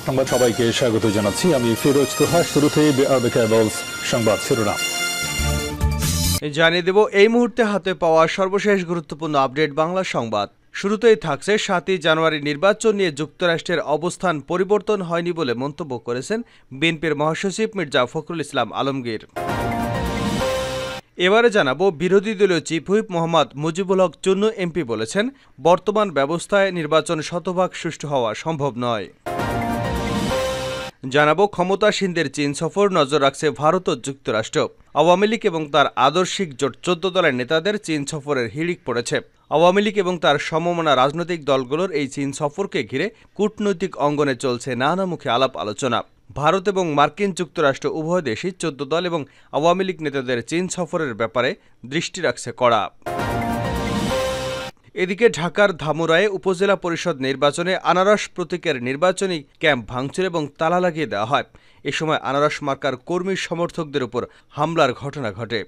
সংবাদ সবাইকে স্বাগত জানাচ্ছি। আমি ফিরোজ তোহা। শুরুতেই সংবাদ শিরোনাম জানিয়ে দেব এই মুহূর্তে হাতে পাওয়া সর্বশেষ গুরুত্বপূর্ণ আপডেট বাংলা সংবাদ। শুরুতেই থাকছে 7ই জানুয়ারি নির্বাচন নিয়ে যুক্তরাষ্ট্রের অবস্থান পরিবর্তন হয়নি বলে মন্তব্য করেছেন বিএনপির মহাসচিব মির্জা ফখরুল ইসলাম আলমগীর। এবারে জানাবো বিরোধী দলীয় chief whip Mohammad Mujibul Haque Chunnu MP বলেছেন বর্তমান ব্যবস্থায় নির্বাচন শতভাগ সুষ্ঠু হওয়া সম্ভব নয়। জানাবো ক্ষমতাসীনদের চীন সফর নজর রাখছে ভারত ও যুক্তরাষ্ট্র। আওয়ামী লীগ এবং তার আদর্শিক জোট 14 দলের নেতাদের চীন সফরের হিড়িক পড়েছে। আওয়ামী লীগ এবং তার সমমনা রাজনৈতিক দলগুলোর এই চীন সফরকে ঘিরে কূটনৈতিক অঙ্গনে চলছে নানামুখী আলাপ আলোচনা। ভারত এবং মার্কিন যুক্তরাষ্ট্র উভয় দেশই 14 দল এবং আওয়ামী লীগ নেতাদের চীন সফরের ব্যাপারে দৃষ্টি রাখছে কড়া। এদিকে ঢাকার ধামরায়ে উপজেলা পরিষদ নির্বাচনে আনারস প্রতীকের নির্বাচনী ক্যাম্প ভাঙচুর এবং তালা লাগিয়ে দেওয়া হয়। এ সময় আনারস মার্কার কর্মী সমর্থকদের উপর হামলার ঘটনা ঘটে।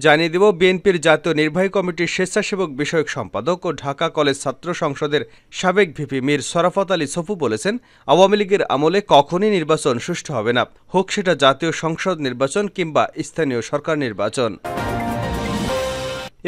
জানিয়ে দেব বিএনপির জাতীয় নির্বাহী কমিটির স্বেচ্ছাসেবক বিষয়ক সম্পাদক ও ঢাকা কলেজ ছাত্র সংসদের সাবেক ভিপি মীর শরাফত আলী সফু বলেছেন আওয়ামী লীগের আমলে কখনই নির্বাচন সুষ্ঠু হবে না, হোক সেটা জাতীয় সংসদ নির্বাচন কিংবা স্থানীয় সরকার নির্বাচন।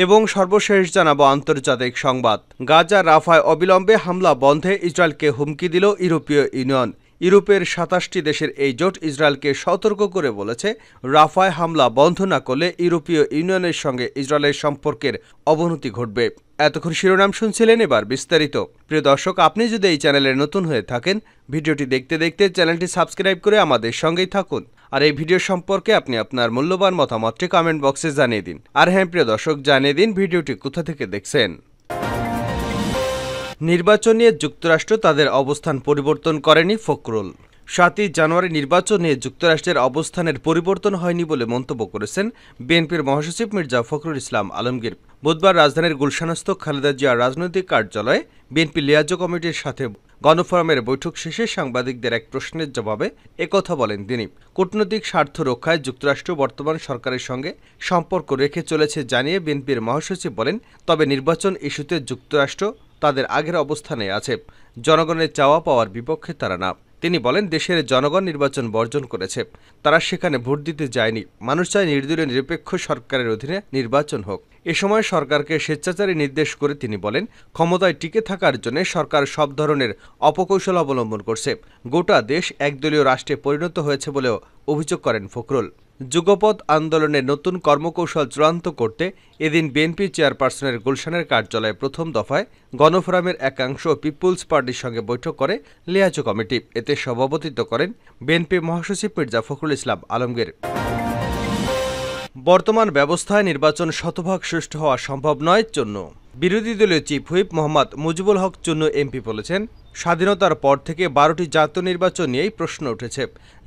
এবং সর্বশেষ জানাবো আন্তর্জাতিক সংবাদ। গাজা রাফায় অবিলম্বে হামলা বন্ধে ইসরায়েলকে হুমকি দিল ইউরোপীয় ইউনিয়ন। ইউরোপের 27টি দেশের এই জোট ইসরায়েলকে সতর্ক করে বলেছে রাফায় হামলা বন্ধ না করলে ইউরোপীয় ইউনিয়নের সঙ্গে ইসরায়েলের সম্পর্কের অবনতি ঘটবে। এতক্ষণ শিরোনাম শুনছিলেন, এবার বিস্তারিত। প্রিয় দর্শক, আপনি যদি এই চ্যানেলে নতুন হয়ে থাকেন ভিডিওটি দেখতে দেখতে চ্যানেলটি সাবস্ক্রাইব করে আমাদের সঙ্গেই থাকুন। আর এই ভিডিও সম্পর্কে আপনি আপনার মূল্যবান মতামতটি কমেন্ট বক্সে জানিয়ে দিন। আর হ্যাঁ প্রিয় দর্শক, জানিয়ে দিন ভিডিওটি কোথা থেকে দেখছেন। নির্বাচন নিয়ে যুক্তরাষ্ট্র তাদের অবস্থান পরিবর্তন করেনি ফখরুল। 7ই জানুয়ারি নির্বাচন নিয়ে যুক্তরাষ্ট্রের অবস্থানের পরিবর্তন হয়নি বলে মন্তব্য করেছেন বিএনপির মহাসচিব মির্জা ফখরুল ইসলাম আলমগীর। বুধবার রাজধানীর গুলশানস্থ খালেদা জিয়ার রাজনৈতিক কার্যালয়ে বিএনপি লিয়াজো কমিটির সাথে গণফোরামের বৈঠক শেষে সাংবাদিকদের এক প্রশ্নের জবাবে একথা বলেন তিনি। কূটনৈতিক স্বার্থ রক্ষায় যুক্তরাষ্ট্র বর্তমান সরকারের সঙ্গে সম্পর্ক রেখে চলেছে জানিয়ে বিএনপির মহাসচিব বলেন, তবে নির্বাচন ইস্যুতে যুক্তরাষ্ট্র তাদের আগের অবস্থানে আছে, জনগণের চাওয়া পাওয়ার বিপক্ষে তারা না। তিনি বলেন, দেশের জনগণ নির্বাচন বর্জন করেছে, তারা সেখানে ভোট দিতে যায়নি। মানুষ চায় নির্দলীয় নিরপেক্ষ সরকারের অধীনে নির্বাচন হোক। এ সময় সরকারকে স্বেচ্ছাচারী নির্দেশ করে তিনি বলেন, ক্ষমতায় টিকে থাকার জন্য সরকার সব ধরনের অপকৌশল অবলম্বন করছে। গোটা দেশ একদলীয় রাষ্ট্রে পরিণত হয়েছে বলেও অভিযোগ করেন ফখরুল। যুগপৎ আন্দোলনের নতুন কর্মকৌশল চূড়ান্ত করতে এদিন বিএনপি চেয়ারপারসনের গুলশানের কার্যালয়ে প্রথম দফায় গণফোরামের একাংশ পিপুলস পার্টির সঙ্গে বৈঠক করে লিয়াজো কমিটি। এতে সভাপতিত্ব করেন বিএনপি মহাসচিব মির্জা ফখরুল ইসলাম আলমগীর। বর্তমান ব্যবস্থায় নির্বাচন শতভাগ সুষ্ঠু হওয়া সম্ভব নয় চুন্নু। বিরোধী দলীয় chief whip Mohammad Mujibul Haque Chunnu MP বলেছেন, স্বাধীনতার পর থেকে 12টি জাতীয় নির্বাচন নিয়েই প্রশ্ন উঠেছে।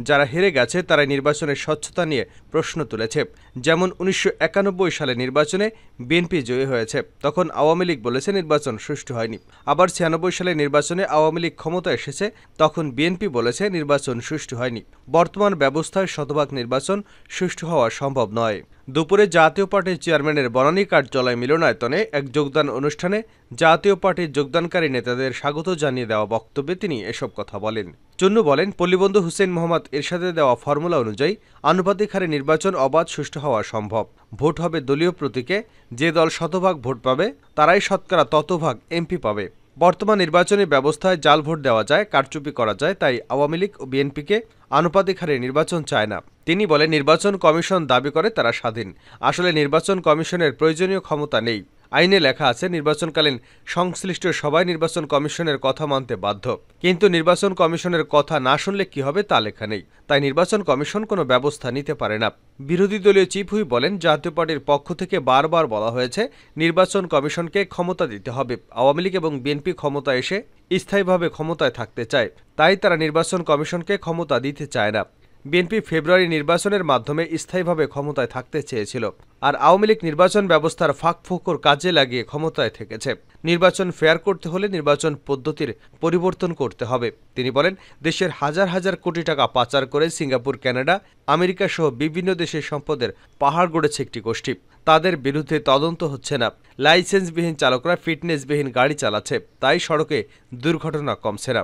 যারা হেরে গেছে তারা নির্বাচনের স্বচ্ছতা নিয়ে প্রশ্ন তুলেছে। যেমন 1991 সালে নির্বাচনে বিএনপি জয়ী হয়েছে, তখন আওয়ামী লীগ বলেছে নির্বাচন সুষ্ঠু হয়নি। আবার 96 সালে নির্বাচনে আওয়ামী লীগ ক্ষমতা এসেছে, তখন বিএনপি বলেছে নির্বাচন সুষ্ঠু হয়নি। বর্তমান ব্যবস্থায় শতভাগ নির্বাচন সুষ্ঠু হওয়া সম্ভব নয়। দুপুরে জাতীয় পার্টির চেয়ারম্যানের বনানী কার্যালয় মিলনায়তনে এক যোগদান অনুষ্ঠানে জাতীয় পার্টির যোগদানকারী নেতাদের স্বাগত জানিয়ে দেওয়া বক্তব্যে তিনি এসব কথা বলেন। চুন্নু বলেন, পল্লীবন্ধু হুসেইন মোহাম্মদ এরশাদের দেওয়া ফর্মুলা অনুযায়ী আনুপাতিক হারে নির্বাচন অবাধ সুষ্ঠু হওয়া সম্ভব। ভোট হবে দলীয় প্রতীকে, যে দল শতভাগ ভোট পাবে তারাই শতকরা ততভাগ এমপি পাবে। বর্তমান নির্বাচনী ব্যবস্থায় জাল ভোট দেওয়া যায়, কারচুপি করা যায়, তাই আওয়ামী লীগ ও বিএনপিকে আনুপাতিক হারে নির্বাচন চায় না। তিনি বলেন, নির্বাচন কমিশন দাবি করে তারা স্বাধীন, আসলে নির্বাচন কমিশনের প্রয়োজনীয় ক্ষমতা নেই। আইনে লেখা আছে নির্বাচনকালীন সংশ্লিষ্ট সবাই নির্বাচন কমিশনের কথা মানতে বাধ্য, কিন্তু নির্বাচন কমিশনের কথা না শুনলে কি হবে তা লেখা নেই, তাই নির্বাচন কমিশন কোনো ব্যবস্থা নিতে পারে না। বিরোধী দলীয় চিফ হুইপ বলেন, জাতীয় পার্টির পক্ষ থেকে বারবার বলা হয়েছে নির্বাচন কমিশনকে ক্ষমতা দিতে হবে। আওয়ামী লীগ এবং বিএনপি ক্ষমতা এসে স্থায়ীভাবে ক্ষমতায় থাকতে চায়, তাই তারা নির্বাচন কমিশনকে ক্ষমতা দিতে চায় না। বিএনপি ফেব্রুয়ারি নির্বাচনের মাধ্যমে স্থায়ীভাবে ক্ষমতায় থাকতে চেয়েছিল, আর আওয়ামী লীগ নির্বাচন ব্যবস্থার ফাঁকফোকর কাজে লাগিয়ে ক্ষমতায় থেকেছে। নির্বাচন ফেয়ার করতে হলে নির্বাচন পদ্ধতির পরিবর্তন করতে হবে। তিনি বলেন, দেশের হাজার হাজার কোটি টাকা পাচার করে সিঙ্গাপুর, কানাডা, আমেরিকা সহ বিভিন্ন দেশের সম্পদের পাহাড় গড়েছে একটি গোষ্ঠী। তাদের বিরুদ্ধে তদন্ত হচ্ছে না। লাইসেন্সবিহীন চালকরা ফিটনেসবিহীন গাড়ি চালাচ্ছে, তাই সড়কে দুর্ঘটনা কমছে না।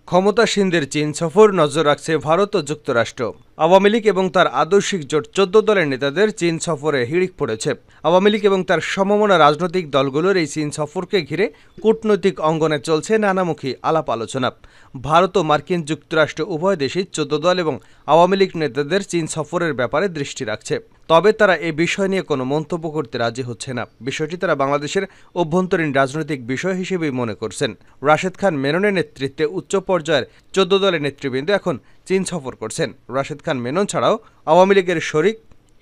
ক্ষমতাসীনদের চীন সফর নজর রাখছে ভারত ও যুক্তরাষ্ট্র। আওয়ামী লীগ এবং তার আদর্শিক জোট 14 দলের নেতাদের চীন সফরে হিড়িক পড়েছে। আওয়ামী লীগ এবং তার সমমনা রাজনৈতিক দলগুলোর এই চীন সফরকে ঘিরে কূটনৈতিক অঙ্গনে চলছে নানামুখী আলাপ আলোচনা। ভারত ও মার্কিন যুক্তরাষ্ট্র উভয় দেশই 14 দল এবং আওয়ামী লীগ নেতাদের চীন সফরের ব্যাপারে দৃষ্টি রাখছে। তবে তারা এ বিষয় নিয়ে কোনো মন্তব্য করতে রাজি হচ্ছে না। বিষয়টি তারা বাংলাদেশের অভ্যন্তরীণ রাজনৈতিক বিষয় হিসেবেই মনে করছেন। রাশেদ খান মেননের নেতৃত্বে উচ্চ পর্যায়ের 14 দলের নেতৃবৃন্দ এখন চীন সফর করছেন। রাশেদ খান মেনন ছাড়াও আওয়ামী লীগের শরিক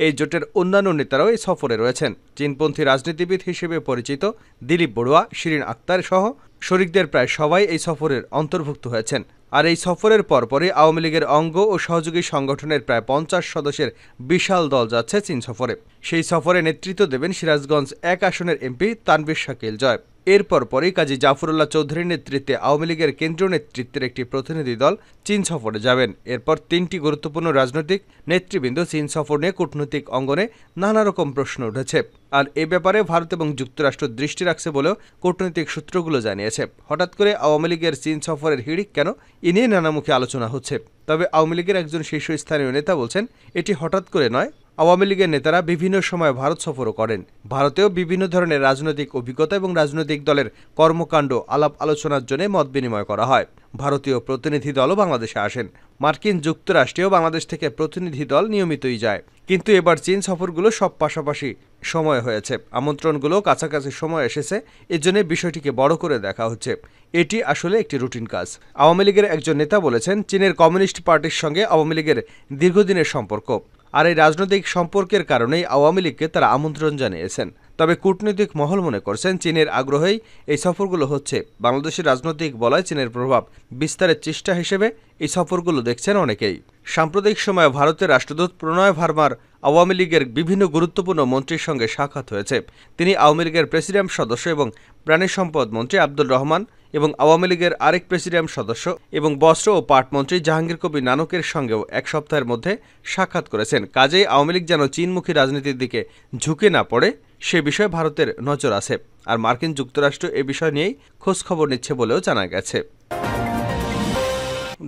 এই জোটের অন্যান্য নেতারাও এই সফরে রয়েছেন। চীনপন্থী রাজনীতিবিদ হিসেবে পরিচিত দিলীপ বড়ুয়া, শিরিন আক্তার সহ শরিকদের প্রায় সবাই এই সফরের অন্তর্ভুক্ত হয়েছেন। আর এই সফরের পরপরই আওয়ামী লীগের অঙ্গ ও সহযোগী সংগঠনের প্রায় 50 সদস্যের বিশাল দল যাচ্ছে চীন সফরে। সেই সফরে নেতৃত্ব দেবেন সিরাজগঞ্জ 1 আসনের এমপি তানভীর শাকিল জয়। এরপর পরই কাজী জাফরুল্লাহ চৌধুরীর নেতৃত্বে আওয়ামী লীগের কেন্দ্রীয় নেতৃত্বের একটি প্রতিনিধি দল চীন সফরে যাবেন। এরপর 3টি গুরুত্বপূর্ণ রাজনৈতিক নেতৃবৃন্দ চীন সফর নিয়ে কূটনৈতিক অঙ্গনে নানা রকম প্রশ্ন উঠেছে। আর এ ব্যাপারে ভারত এবং যুক্তরাষ্ট্র দৃষ্টি রাখছে বলেও কূটনৈতিক সূত্রগুলো জানিয়েছে। হঠাৎ করে আওয়ামী লীগের চীন সফরের হিড়িক কেন, এ নিয়ে নানামুখী আলোচনা হচ্ছে। তবে আওয়ামী লীগের একজন শীর্ষস্থানীয় নেতা বলছেন, এটি হঠাৎ করে নয়। আওয়ামী লীগের নেতারা বিভিন্ন সময় ভারত সফরও করেন। ভারতেও বিভিন্ন ধরনের রাজনৈতিক অভিজ্ঞতা এবং রাজনৈতিক দলের কর্মকাণ্ড আলাপ আলোচনার জন্য মত বিনিময় করা হয়। ভারতীয় প্রতিনিধি দলও বাংলাদেশে আসেন। মার্কিন যুক্তরাষ্ট্রেও বাংলাদেশ থেকে প্রতিনিধি দল নিয়মিতই যায়। কিন্তু এবার চীন সফরগুলো সব পাশাপাশি সময় হয়েছে, আমন্ত্রণগুলো কাছাকাছি সময় এসেছে। এজন্য বিষয়টিকে বড় করে দেখা হচ্ছে। এটি আসলে একটি রুটিন কাজ। আওয়ামী লীগের একজন নেতা বলেছেন, চীনের কমিউনিস্ট পার্টির সঙ্গে আওয়ামী লীগের দীর্ঘদিনের সম্পর্ক, আর এই রাজনৈতিক সম্পর্কের কারণেই আওয়ামী লীগকে তারা আমন্ত্রণ জানিয়েছেন। তবে কূটনৈতিক মহল মনে করছেন, চীনের আগ্রহেই এই সফরগুলো হচ্ছে। বাংলাদেশের রাজনৈতিক বলয়ে চীনের প্রভাব বিস্তারের চেষ্টা হিসেবে এই সফরগুলো দেখছেন অনেকেই। সাম্প্রতিক সময়ে ভারতের রাষ্ট্রদূত প্রণয় ভার্মার আওয়ামী লীগের বিভিন্ন গুরুত্বপূর্ণ মন্ত্রীর সঙ্গে সাক্ষাৎ হয়েছে। তিনি আওয়ামী লীগের প্রেসিডিয়াম সদস্য এবং প্রাণী সম্পদ মন্ত্রী আব্দুর রহমান এবং আওয়ামী লীগের আরেক প্রেসিডিয়াম সদস্য এবং বস্ত্র ও পাট মন্ত্রী জাহাঙ্গীর কবির নানকের সঙ্গেও 1 সপ্তাহের মধ্যে সাক্ষাৎ করেছেন। কাজেই আওয়ামী লীগ যেন চীনমুখী রাজনীতির দিকে ঝুঁকে না পড়ে সে বিষয়ে ভারতের নজর আছে। আর মার্কিন যুক্তরাষ্ট্র এ বিষয় নিয়েই খোঁজখবর নিচ্ছে বলেও জানা গেছে।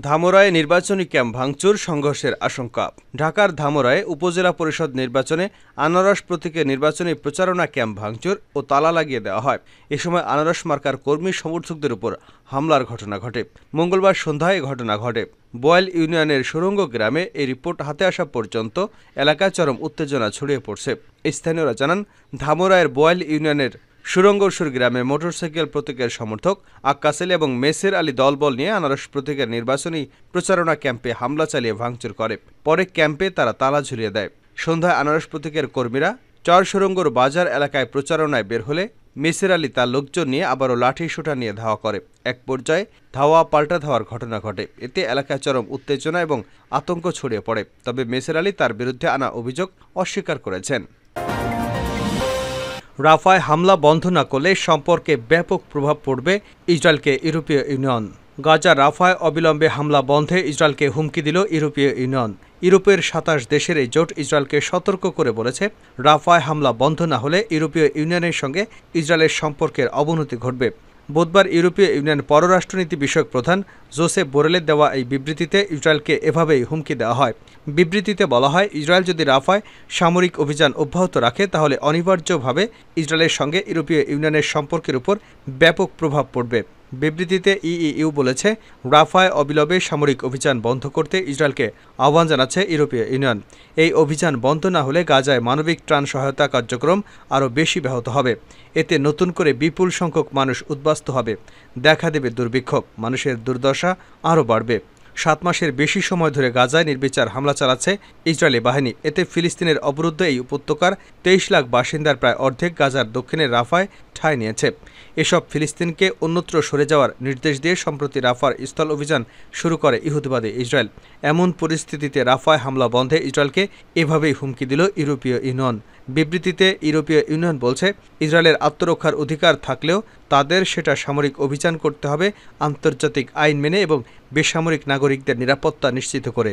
ধামরায়ে নির্বাচনী ক্যাম্প ভাঙচুর, সংঘর্ষের আশঙ্কা। ঢাকার ধামরায়ে উপজেলা পরিষদ নির্বাচনে আনারস প্রতীকে নির্বাচনী প্রচারণা ক্যাম্প ভাঙচুর ও তালা লাগিয়ে দেওয়া হয়। এ সময় আনারস মার্কার কর্মী সমর্থকদের উপর হামলার ঘটনা ঘটে। মঙ্গলবার সন্ধ্যায় এ ঘটনা ঘটে। বোয়াল ইউনিয়নের সুরঙ্গ গ্রামে এই রিপোর্ট হাতে আসা পর্যন্ত এলাকায় চরম উত্তেজনা ছড়িয়ে পড়ছে। স্থানীয়রা জানান, ধামরায়ের বোয়াল ইউনিয়নের সুরঙ্গসুর গ্রামে মোটরসাইকেল প্রতীকের সমর্থক আক্কাস আলী এবং মেসের আলী দলবল নিয়ে আনারস প্রতীকের নির্বাচনী প্রচারণা ক্যাম্পে হামলা চালিয়ে ভাঙচুর করে। পরে ক্যাম্পে তারা তালা ঝুলিয়ে দেয়। সন্ধ্যায় আনারস প্রতীকের কর্মীরা চর সুরঙ্গর বাজার এলাকায় প্রচারণায় বের হলে মেসের আলী তার লোকজন নিয়ে আবারও লাঠি সোঁটা নিয়ে ধাওয়া করে। এক পর্যায়ে ধাওয়া পাল্টা ধাওয়ার ঘটনা ঘটে। এতে এলাকায় চরম উত্তেজনা এবং আতঙ্ক ছড়িয়ে পড়ে। তবে মেসের আলী তার বিরুদ্ধে আনা অভিযোগ অস্বীকার করেছেন। রাফায় হামলা বন্ধ না করলে সম্পর্কে ব্যাপক প্রভাব পড়বে, ইসরায়েলকে ইউরোপীয় ইউনিয়ন। গাজা রাফায় অবিলম্বে হামলা বন্ধে ইসরায়েলকে হুমকি দিল ইউরোপীয় ইউনিয়ন। ইউরোপের 27 দেশের এই জোট ইসরায়েলকে সতর্ক করে বলেছে, রাফায় হামলা বন্ধ না হলে ইউরোপীয় ইউনিয়নের সঙ্গে ইসরায়েলের সম্পর্কের অবনতি ঘটবে। বুধবার ইউরোপীয় ইউনিয়ন পররাষ্ট্রনীতি বিষয়ক প্রধান জোসেফ বোরেলের দেওয়া এই বিবৃতিতে ইসরায়েলকে এভাবেই হুমকি দেওয়া হয়। বিবৃতিতে বলা হয়, ইসরায়েল যদি রাফায় সামরিক অভিযান অব্যাহত রাখে তাহলে অনিবার্যভাবে ইসরায়েলের সঙ্গে ইউরোপীয় ইউনিয়নের সম্পর্কের উপর ব্যাপক প্রভাব পড়বে। বিবৃতিতে ইইউ বলেছে, রাফায় অবিলম্বে সামরিক অভিযান বন্ধ করতে ইসরায়েলকে আহ্বান জানাচ্ছে ইউরোপীয় ইউনিয়ন। এই অভিযান বন্ধ না হলে গাজায় মানবিক ত্রাণ সহায়তা কার্যক্রম আরও বেশি ব্যাহত হবে। এতে নতুন করে বিপুল সংখ্যক মানুষ উদ্বাস্ত হবে, দেখা দেবে দুর্ভিক্ষ, মানুষের দুর্দশা আরও বাড়বে। 7 মাসের বেশি সময় ধরে গাজায় নির্বিচার হামলা চালাচ্ছে ইসরায়েলি বাহিনী। এতে ফিলিস্তিনের অবরুদ্ধ এই উপত্যকার 23 লাখ বাসিন্দার প্রায় অর্ধেক গাজার দক্ষিণের রাফায় ঠাঁই নিয়েছে। এসব ফিলিস্তিনকে অন্যত্র সরে যাওয়ার নির্দেশ দিয়ে সম্প্রতি রাফার স্থল অভিযান শুরু করে ইহুদিবাদী ইসরায়েল। এমন পরিস্থিতিতে রাফায় হামলা বন্ধে ইসরায়েলকে এভাবেই হুমকি দিল ইউরোপীয় ইউনিয়ন। বিবৃতিতে ইউরোপীয় ইউনিয়ন বলছে, ইসরায়েলের আত্মরক্ষার অধিকার থাকলেও তাদের সেটা সামরিক অভিযান করতে হবে আন্তর্জাতিক আইন মেনে এবং বেসামরিক নাগরিকদের নিরাপত্তা নিশ্চিত করে।